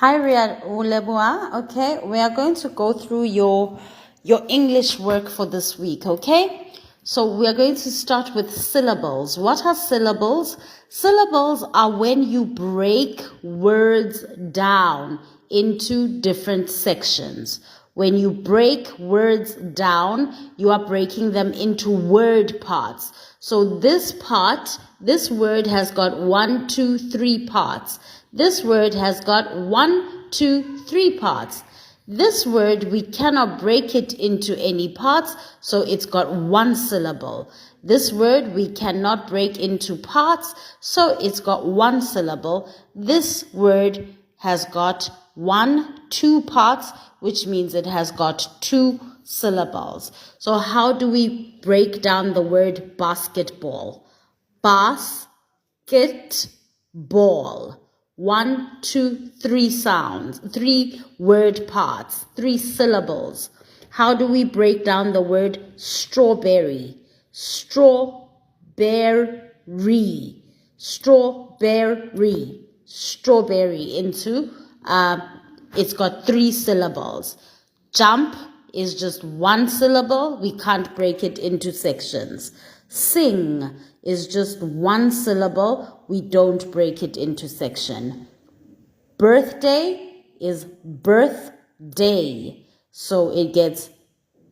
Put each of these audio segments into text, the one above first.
Hi, Riyad Ulebua. Okay, we are going to go through your English work for this week, okay? So we are going to start with syllables. What are syllables? Syllables are when you break words down into different sections. When you break words down, you are breaking them into word parts. So this word has got 1, 2, 3 parts. This word has got 1, 2, 3 parts. This word, we cannot break it into any parts, so it's got one syllable. This word, we cannot break into parts, so it's got one syllable. This word has got 1, 2 parts, which means it has got 2 syllables. So how do we break down the word basketball? Basketball. 1, 2, 3 sounds, 3 word parts, 3 syllables. How do we break down the word strawberry? Strawberry. Strawberry. Strawberry into, it's got 3 syllables. Jump is just 1 syllable. We can't break it into sections. Sing is just 1 syllable. We don't break it into section. Birthday is birthday. So it gets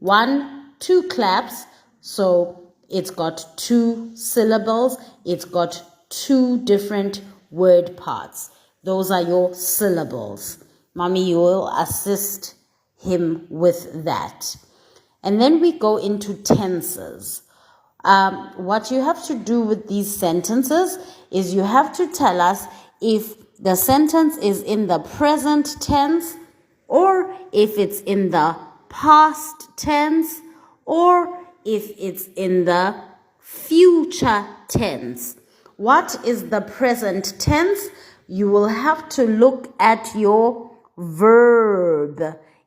1, 2 claps. So it's got 2 syllables. It's got 2 different word parts. Those are your syllables. Mommy, you will assist him with that. And then we go into tenses. What you have to do with these sentences is you have to tell us if the sentence is in the present tense, or if it's in the past tense, or if it's in the future tense. What is the present tense? You will have to look at your verb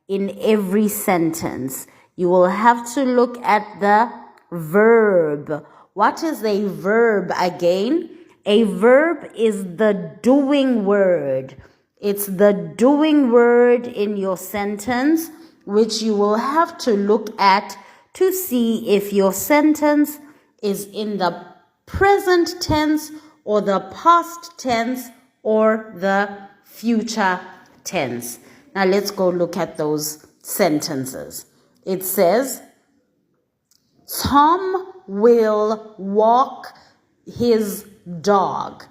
in every sentence. You will have to look at the verb. What is a verb again? A verb is the doing word. It's the doing word in your sentence, which you will have to look at to see if your sentence is in the present tense or the past tense or the future tense. Now let's go look at those sentences. It says, Tom will walk his dog.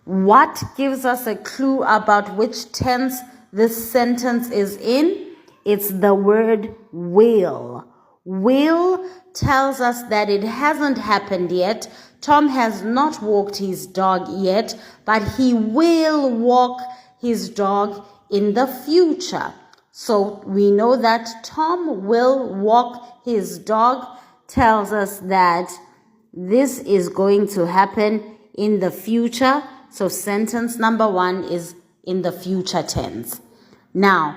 What gives us a clue about which tense this sentence is in? It's the word will. Will tells us that it hasn't happened yet. Tom has not walked his dog yet, but he will walk his dog in the future. So we know that Tom will walk his dog tells us that this is going to happen in the future. So sentence number 1 is in the future tense. Now,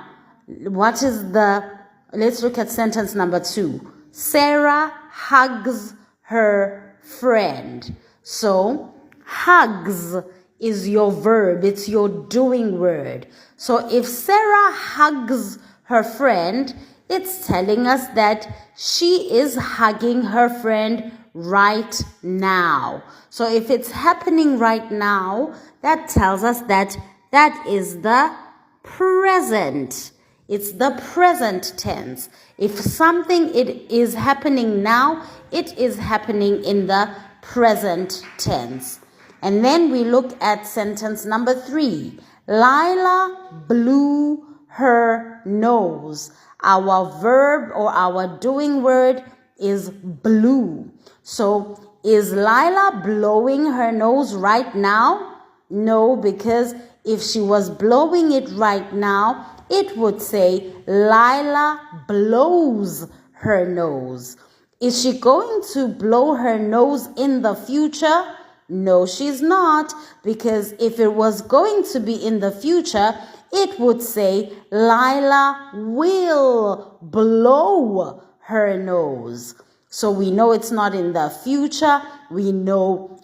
let's look at sentence number 2. Sarah hugs her friend. So hugs is your verb. It's your doing word. So if Sarah hugs her friend, it's telling us that she is hugging her friend right now. So if it's happening right now, that tells us that that is the present. It's the present tense. If something is happening now, it is happening in the present tense. And then we look at sentence number 3. Lila blew her nose. Our verb or our doing word is blew. So is Lila blowing her nose right now? No, because if she was blowing it right now, it would say Lila blows her nose. Is she going to blow her nose in the future? No, she's not, because if it was going to be in the future, it would say Lila will blow her nose. So we know it's not in the future. We know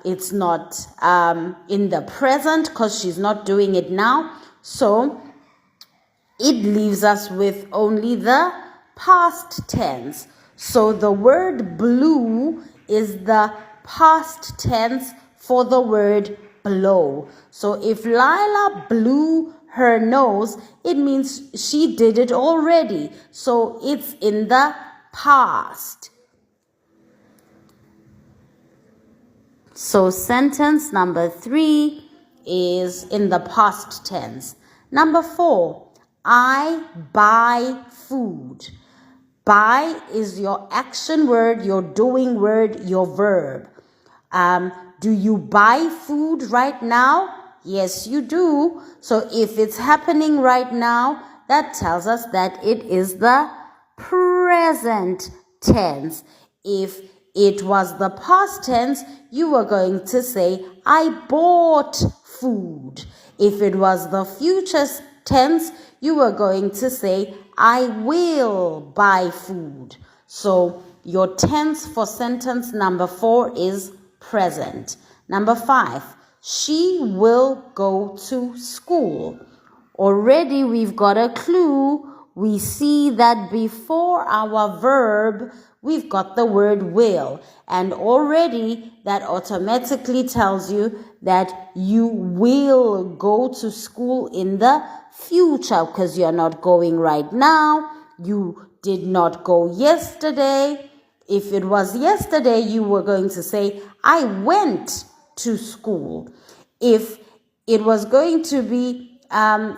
it's not in the present because she's not doing it now. So it leaves us with only the past tense. So the word blue is the past tense for the word blow. So if Lila blew her nose, it means she did it already. So it's in the past. So sentence number 3 is in the past tense. Number 4, I buy food. Buy is your action word, your doing word, your verb. Do you buy food right now? Yes, you do. So if it's happening right now, that tells us that it is the present tense. If it was the past tense, you were going to say, I bought food. If it was the future tense, you were going to say, I will buy food. So your tense for sentence number 4 is present. Number 5, she will go to school. Already we've got a clue. We see that before our verb, we've got the word will. And already that automatically tells you that you will go to school in the future because you're not going right now. You did not go yesterday. If it was yesterday, you were going to say, I went to school. If it was going to be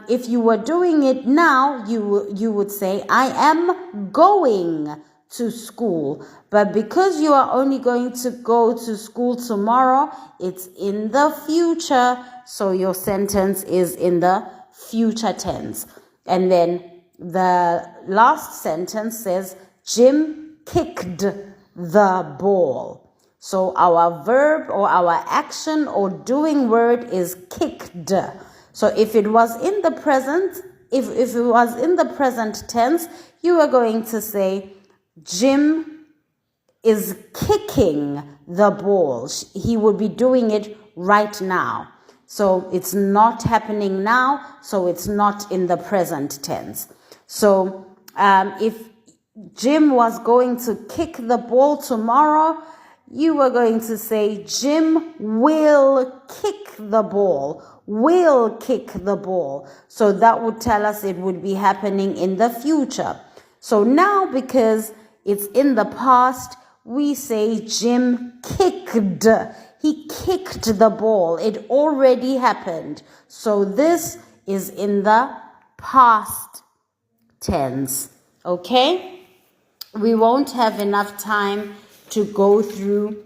if you were doing it now, you would say, I am going to school. But because you are only going to go to school tomorrow, it's in the future. So your sentence is in the future tense. And then the last sentence says, Jim kicked the ball. So our verb or our action or doing word is kicked. So if it was in the present, if it was in the present tense, you are going to say, Jim is kicking the ball. He would be doing it right now. So it's not happening now, so it's not in the present tense. So if Jim was going to kick the ball tomorrow, you were going to say, Jim will kick the ball. Will kick the ball. So that would tell us it would be happening in the future. So now, because it's in the past, we say Jim kicked. He kicked the ball. It already happened. So this is in the past tense. Okay? We won't have enough time to go through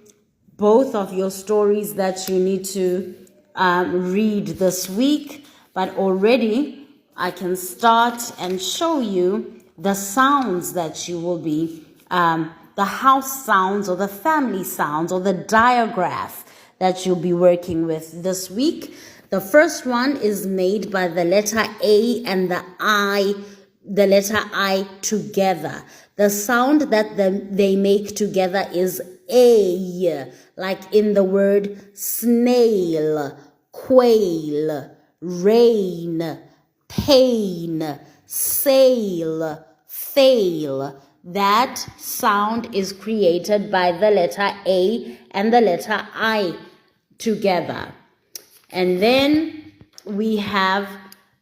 both of your stories that you need to read this week, but already I can start and show you the sounds that you will be, the house sounds or the family sounds or the digraph that you'll be working with this week. The first one is made by the letter A and the letter I together. The sound that they make together is A, like in the word snail, quail, rain, pain, sail, fail. That sound is created by the letter A and the letter I together. And then we have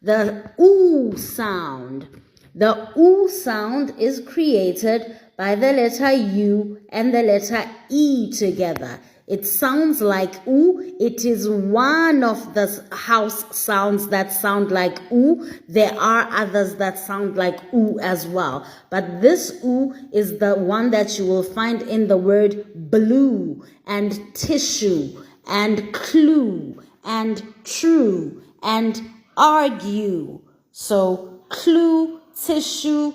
the oo sound. The oo sound is created by the letter U and the letter E together. It sounds like oo. It is one of the house sounds that sound like oo. There are others that sound like oo as well. But this oo is the one that you will find in the word blue and tissue and clue and true and argue. So clue, tissue,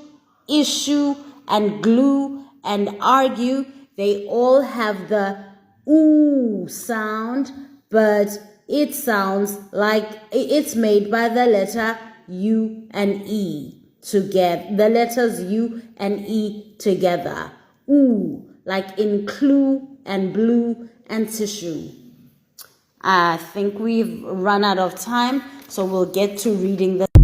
issue, and glue and argue, they all have the oo sound, but it sounds like it's made by the letter U and E together. The letters U and E together. Oo, like in clue and blue and tissue. I think we've run out of time. So we'll get to reading the